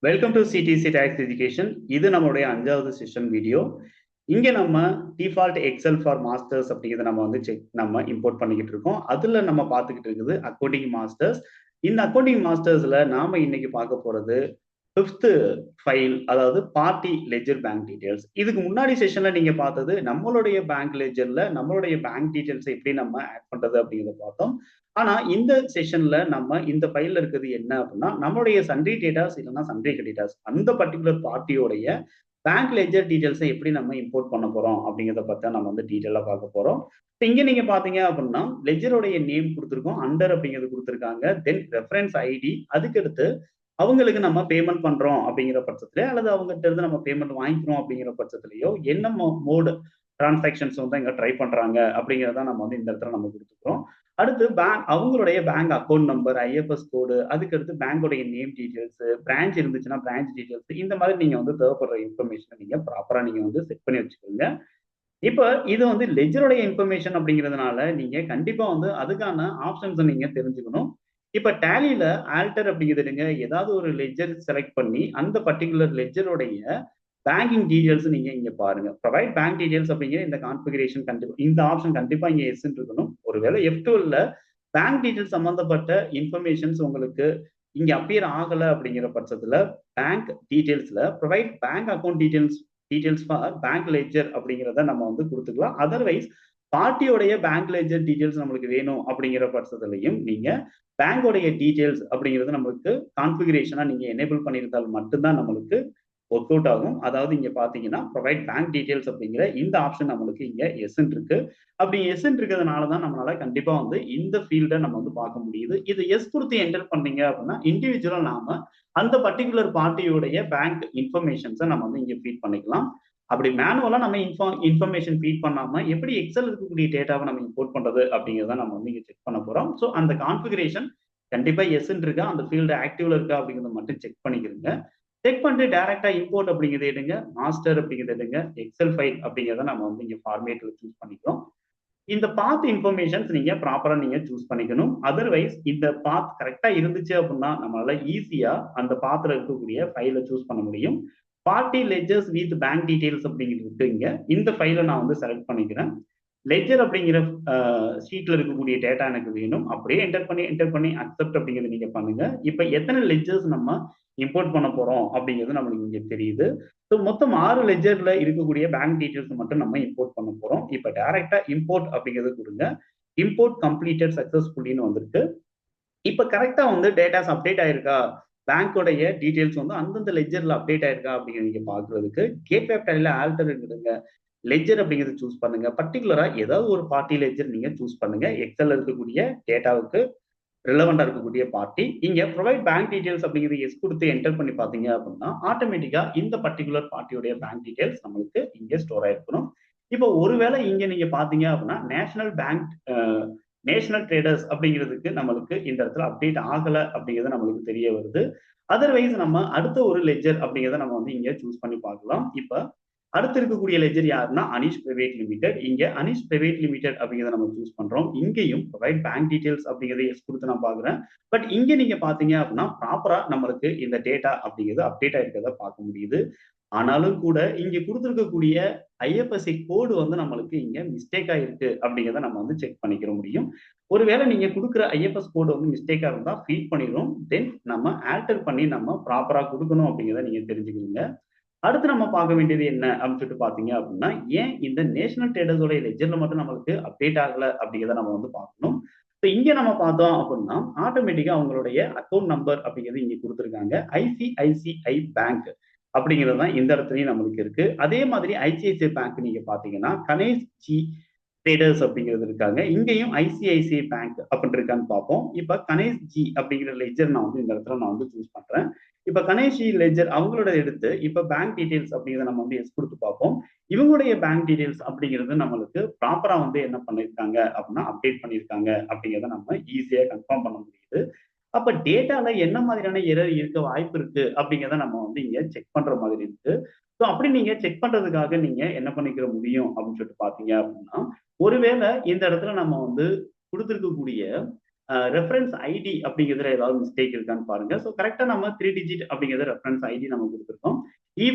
Welcome to CDC tax education. இது நம்மளுடைய 5வது செஷன் வீடியோ. இங்க நம்ம டிஃபால்ட் எக்ஸல் ஃபார் மாஸ்டர்ஸ் அப்படிங்கிறத நம்ம இம்போர்ட் பண்ணிக்கிட்டு இருக்கோம். அதுல நம்ம பார்த்துக்கிட்டு இருக்குது அக்கவுண்டிங் மாஸ்டர்ஸ். இந்த அக்கவுண்டிங் மாஸ்டர்ஸ்ல நாம இன்னைக்கு பார்க்க போறது 5th ஃபைல், அதாவது பார்ட்டி லெட்ஜர் பேங்க் டீடைல்ஸ். இதுக்கு முன்னாடி செஷன்ல நீங்க பார்த்தது நம்மளுடைய பேங்க் லெட்ஜர்ல நம்மளுடைய பேங்க் டீடைல்ஸ் எப்படி நம்ம ஆட் பண்றது அப்படிங்கிறத பார்த்தோம். ஆனா இந்த செஷன்ல நம்ம இந்த ஃபைல்ல இருக்கிறது என்ன அப்படின்னா, நம்மளுடைய சன்ட்ரி டேட்டாஸ் இல்லைன்னா சன்ட்ரி கிரெடிட்டாஸ் அந்த பர்டிகுலர் பார்ட்டியோடைய பேங்க் லெட்ஜர் டீடைல்ஸை எப்படி நம்ம இம்போர்ட் பண்ண போறோம் அப்படிங்கிறத பத்தி நம்ம டீட்டெயிலா பார்க்க போறோம். இங்க நீங்க பாத்தீங்க அப்படின்னா லெட்ஜருடைய நேம் கொடுத்துருக்கோம், அண்டர் அப்படிங்கிறது கொடுத்துருக்காங்க, தென் ரெஃபரன்ஸ் ஐடி, அதுக்கடுத்து அவங்களுக்கு நம்ம பேமெண்ட் பண்றோம் அப்படிங்கிற பட்சத்துல அல்லது அவங்ககிட்ட இருந்து நம்ம பேமெண்ட் வாங்கிக்கிறோம் அப்படிங்கிற பட்சத்துலயோ என்ன மோடு டிரான்சாக்ஷன்ஸ் இங்க ட்ரை பண்றாங்க அப்படிங்கிறத நம்ம இந்த இடத்துல நம்ம கொடுத்துக்கிறோம். அடுத்து அவங்களுடைய பேங்க் அக்கௌண்ட் நம்பர், ஐஎஃப்எஸ் கோடு, அதுக்கடுத்து பேங்கோடைய நேம் டீடைல்ஸ், பிரான்ச் இருந்துச்சுன்னா பிரான்ச் டீடைல்ஸ், இந்த மாதிரி நீங்க தேவைப்படுற இன்ஃபர்மேஷன் நீங்க ப்ராப்பரா நீங்க செட் பண்ணி வச்சுக்கோங்க. இப்ப இது லெஜருடைய இன்ஃபர்மேஷன் அப்படிங்கிறதுனால நீங்க கண்டிப்பா அதுக்கான ஆப்ஷன்ஸ் நீங்க தெரிஞ்சுக்கணும். இப்ப டேலியில ஆல்டர் அப்படிங்கிறதுங்க ஏதாவது ஒரு லெட்ஜர் செலக்ட் பண்ணி அந்த பர்டிகுலர் லெட்ஜருடைய பேங்கிங் டீடைல்ஸ் நீங்க இங்க பாருங்க. ப்ரொவைட் பேங்க் டீடைல்ஸ் அப்படிங்கிற இந்த கான்ஃபிகரேஷன் கண்டிப்பா இந்த ஆப்ஷன் கண்டிப்பா இங்க எஸ் இருக்கணும். ஒருவேளை F12ல பேங்க் டீடைல்ஸ் சம்பந்தப்பட்ட இன்ஃபர்மேஷன்ஸ் உங்களுக்கு இங்க அப்பியர் ஆகல அப்படிங்கிற பட்சத்துல பேங்க் டீடைல்ஸ்ல provide bank account details for bank ledger அப்படிங்கிறத நம்ம கொடுத்துக்கலாம். அதர்வைஸ் பார்ட்டியோடைய பேங்க் லெட்ஜர் டீடைல்ஸ் நம்மளுக்கு வேணும் அப்படிங்கிற பட்சத்துலையும் நீங்க பேங்கோடைய டீடைல்ஸ் அப்படிங்கிறது நம்மளுக்கு கான்ஃபிகரேஷனா நீங்க எனேபிள் பண்ணியிருந்தால் மட்டும்தான் நம்மளுக்கு ஒர்க் அவுட் ஆகும். அதாவது இங்க பாத்தீங்கன்னா ப்ரொவைட் பேங்க் டீடைல்ஸ் அப்படிங்கிற இந்த ஆப்ஷன் நம்மளுக்கு இங்க எஸ் இருக்கு. அப்படி எஸ் இருக்கிறதுனாலதான் நம்மளால கண்டிப்பா இந்த ஃபீல்டை நம்ம பார்க்க முடியுது. இது எஸ் கொடுத்து என்டர் பண்ணீங்க அப்படின்னா இண்டிவிஜுவலா நாம அந்த பர்டிகுலர் பார்ட்டியோடைய பேங்க் இன்ஃபர்மேஷன்ஸை நம்ம இங்க ஃபீட் பண்ணிக்கலாம். அப்படி மேனுவலா நம்ம இன்ஃபர்மேஷன் ஃபீட் பண்ணாம எப்படி எக்ஸல் இருக்கக்கூடிய டேட்டாவை நம்ம இம்போர்ட் பண்றது அப்படிங்கிறத நம்ம இங்க செக் பண்ண போறோம். ஸோ அந்த கான்ஃபிகரேஷன் கண்டிப்பா எஸ் இருக்கா, அந்த ஃபீல்டு ஆக்டிவ்ல இருக்கா அப்படிங்கிறத மட்டும் செக் பண்ணிக்கிறீங்க. செக் பண்ணிட்டு டைரக்டா இம்போர்ட் அப்படிங்கிறத எடுங்க, மாஸ்டர் அப்படிங்கிறத எடுங்க, எக்ஸல் ஃபைல் அப்படிங்கிறத நம்ம இங்க ஃபார்மேட்ல சூஸ் பண்ணிக்கிறோம். இந்த பாத் இன்ஃபர்மேஷன்ஸ் நீங்க ப்ராப்பரா நீங்க சூஸ் பண்ணிக்கணும். அதர்வைஸ் இந்த பாத் கரெக்டா இருந்துச்சு அப்படின்னா நம்மளால ஈஸியா அந்த பாத்துல இருக்கக்கூடிய ஃபைலை சூஸ் பண்ண முடியும். Party ledgers with bank details அப்படிங்கிறது இங்க இந்த ஃபைலை நான் செலக்ட் பண்ணிக்கிறேன். லெட்ஜர் அப்படிங்கிற ஷீட்ல இருக்கக்கூடிய டேட்டா எனக்கு வேணும். அப்படியே என்டர் பண்ணி அக்செப்ட் அப்படிங்கிறது நீங்க பண்ணுங்க. இப்ப எத்தனை லெட்ஜர்ஸ் நம்ம இம்போர்ட் பண்ண போறோம் அப்படிங்கிறது நம்மளுக்கு இங்க தெரியுது. ஸோ மொத்தம் 6 லெட்ஜர்ல இருக்கக்கூடிய பேங்க் டீடைல்ஸ் மட்டும் நம்ம இம்போர்ட் பண்ண போறோம். இப்ப டைரக்டா இம்போர்ட் அப்படிங்கிறது கொடுங்க. இம்போர்ட் கம்ப்ளீட்டட் சக்சஸ்ஃபுல்லின்னு வந்திருக்கு. இப்ப கரெக்டா டேட்டாஸ் அப்டேட் ஆயிருக்கா, பேங்கோடைய டீடைல்ஸ் அந்தந்த லெட்ஜர்ல அப்டேட் ஆயிருக்கா அப்படிங்கிறது நீங்க பாக்குறதுக்கு கேட்வே டேலில ஆல்டர் இருக்குதுங்க. லெட்ஜர் அப்படிங்கிறது சூஸ் பண்ணுங்க. பர்டிகுலரா ஏதாவது ஒரு பார்ட்டி லெட்ஜர் நீங்க சூஸ் பண்ணுங்க. எக்ஸல் இருக்கக்கூடிய டேட்டாவுக்கு ரிலவெண்டா இருக்கக்கூடிய பார்ட்டி. இங்க ப்ரொவைட் பேங்க் டீடைல்ஸ் அப்படிங்கிறது எஸ் கொடுத்து என்டர் பண்ணி பாத்தீங்க அப்படின்னா ஆட்டோமேட்டிக்கா இந்த பர்டிகுலர் பார்ட்டியோடைய பேங்க் டீடைல்ஸ் நம்மளுக்கு இங்க ஸ்டோர் ஆயிருக்கணும். இப்போ ஒருவேளை இங்க நீங்க பாத்தீங்க அப்படின்னா நேஷனல் பேங்க் நேஷனல் ட்ரேடர்ஸ் அப்படிங்கிறதுக்கு நம்மளுக்கு இந்த இடத்துல அப்டேட் ஆகல அப்படிங்கிறது நம்மளுக்கு தெரிய வருது. அதர்வைஸ் நம்ம அடுத்த ஒரு லெட்ஜர் அப்படிங்கிறத நம்ம இங்க சூஸ் பண்ணி பார்க்கலாம். இப்ப அடுத்து இருக்கக்கூடிய லெட்ஜர் யாருன்னா அனிஷ் பிரைவேட் லிமிடெட். இங்க அனிஷ் பிரைவேட் லிமிடெட் அப்படிங்கிறத நம்ம சூஸ் பண்றோம். இங்கேயும் ப்ரொவைட் பேங்க் டீடைல்ஸ் அப்படிங்கிறத எஸ் கொடுத்து நான் பாக்குறேன். பட் இங்க நீங்க பாத்தீங்க அப்படின்னா ப்ராப்பரா நம்மளுக்கு இந்த டேட்டா அப்படிங்கிறது அப்டேட் ஆயிருக்கிறத பார்க்க முடியுது. ஆனாலும் கூட இங்க கொடுத்துருக்கக்கூடிய ஐஎஃப்எஸ்சி கோடு நம்மளுக்கு இங்க மிஸ்டேக்கா இருக்கு அப்படிங்கிறத நம்ம செக் பண்ணிக்கிற முடியும். ஒருவேளை நீங்க கொடுக்குற ஐஎஃப்எஸ் கோடு மிஸ்டேக்கா இருந்தா ஃபீட் பண்ணிடும். தென் நம்ம ஆல்டர் பண்ணி நம்ம ப்ராப்பரா கொடுக்கணும் அப்படிங்கிறத நீங்க தெரிஞ்சுக்கிறீங்க. அடுத்து நம்ம பார்க்க வேண்டியது என்ன அப்படின்னு சொல்லிட்டு பாத்தீங்க அப்படின்னா, ஏன் இந்த நேஷனல் ட்ரேடர்ஸோட லெட்ஜர்ல மட்டும் நம்மளுக்கு அப்டேட் ஆகல அப்படிங்கிறத நம்ம பார்க்கணும். இங்க நம்ம பார்த்தோம் அப்படின்னா ஆட்டோமேட்டிக்கா அவங்களுடைய அக்கௌண்ட் நம்பர் அப்படிங்கிறது இங்க கொடுத்துருக்காங்க. ஐசிஐசிஐ பேங்க் அப்படிங்கிறது தான் இந்த இடத்துலயும் நம்மளுக்கு இருக்கு. அதே மாதிரி ஐசிஐசிஐ பேங்க் நீங்க பாத்தீங்கன்னா கணேஷ் ஜி ட்ரேடர்ஸ் அப்படிங்கிறது இருக்காங்க. இங்கேயும் ஐசிஐசிஐ பேங்க் அப்படின்னு இருக்கான்னு பார்ப்போம். இப்ப கணேஷ் ஜி அப்படிங்கிற லெட்ஜர் நான் இந்த இடத்துல நான் சூஸ் பண்றேன். இப்ப கணேஷ் ஜி லெட்ஜர் அவங்களோட எடுத்து இப்ப பேங்க் டீடைல்ஸ் அப்படிங்கிறத நம்ம எஸ் கொடுத்து பார்ப்போம். இவங்களுடைய பேங்க் டீடைல்ஸ் அப்படிங்கிறது நம்மளுக்கு ப்ராப்பரா என்ன பண்ணிருக்காங்க அப்படின்னா அப்டேட் பண்ணிருக்காங்க அப்படிங்கிறத நம்ம ஈஸியா கன்ஃபார்ம் பண்ண முடியுது. அப்ப டேட்டால என்ன மாதிரியான எரர் இருக்க வாய்ப்பு இருக்கு அப்படிங்கிறத நம்ம இங்க செக் பண்ற மாதிரி இருக்கு. ஸோ அப்படி நீங்க செக் பண்றதுக்காக நீங்க என்ன பண்ணிக்கிற முடியும் அப்படின்னு சொல்லிட்டு பாத்தீங்க அப்படின்னா, ஒருவேளை இந்த இடத்துல நம்ம கொடுத்திருக்கக்கூடிய ரெஃபரன்ஸ் ஐடி அப்படிங்கிறதுல ஏதாவது மிஸ்டேக் இருக்கான்னு பாருங்க. ஸோ கரெக்டா நம்ம 3 டிஜிட் அப்படிங்கிறத ரெஃபரன்ஸ் ஐடி நம்ம கொடுத்துருக்கோம்.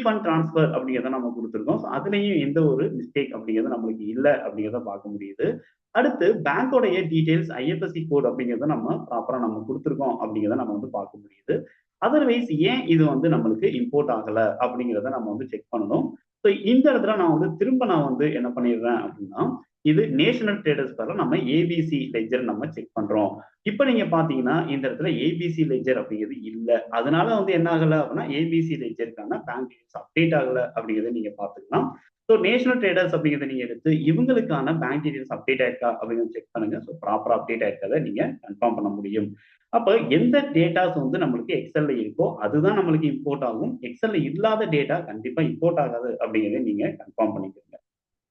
ஃபண்ட் ட்ரான்ஸ்ஃபர் அப்படிங்கிறத நம்ம கொடுத்துருக்கோம். ஸோ அதுலயும் எந்த ஒரு மிஸ்டேக் அப்படிங்கிறது நம்மளுக்கு இல்லை அப்படிங்கிறத பார்க்க முடியுது. அடுத்து பேங்கோடைய டீடைல்ஸ் ஐஎஃப்எஸ்சி கோட் அப்படிங்கிறத நம்ம ப்ராப்பரா நம்ம கொடுத்துருக்கோம் அப்படிங்கிறத நம்ம வந்து பார்க்க முடியுது. அதர்வைஸ் ஏன் இது வந்து நம்மளுக்கு இம்போர்ட் ஆகல அப்படிங்கிறத நம்ம வந்து செக் பண்ணணும். ஸோ இந்த இடத்துல நான் வந்து என்ன பண்ணிடுறேன் அப்படின்னா, இது நேஷனல் ட்ரேடர்ஸ் பதிலா நம்ம ஏபிசி லெட்ஜர் நம்ம செக் பண்றோம். இப்ப நீங்க பாத்தீங்கன்னா இந்த இடத்துல ஏபிசி லெட்ஜர் அப்படிங்கிறது இல்ல. அதனால வந்து என்ன ஆகல அப்படின்னா ஏபிசி லெட்ஜருக்கான பேங்க் டீடைல்ஸ் அப்டேட் ஆகல அப்படிங்கிறத நீங்க பாத்துக்கலாம். ஸோ நேஷனல் ட்ரேடர்ஸ் அப்படிங்கிறத நீங்க எடுத்து இவங்களுக்கான பேங்க் டீடைல்ஸ் அப்டேட் ஆயிருக்கா அப்படிங்கிறத செக் பண்ணுங்க. ஸோ ப்ராப்பரா அப்டேட் ஆயிருக்கதை நீங்க கன்ஃபார்ம் பண்ண முடியும். அப்ப எந்த டேட்டாஸ் வந்து நம்மளுக்கு எக்ஸல்ல இருக்கோ அதுதான் நம்மளுக்கு இம்போர்ட் ஆகும். எக்ஸல்ல இல்லாத டேட்டா கண்டிப்பா இம்போர்ட் ஆகாது அப்படிங்கிறத நீங்க கன்ஃபார்ம் பண்ணிக்கோங்க.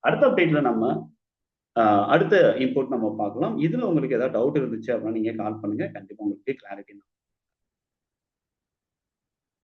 அடுத்த அப்டேட்ல நம்ம அடுத்த இம்போர்ட் நம்ம பார்க்கலாம். இதுல உங்களுக்கு ஏதாவது டவுட் இருந்துச்சு அப்படின்னா நீங்க கால் பண்ணுங்க. கண்டிப்பா உங்களுக்கு கிளாரிட்டி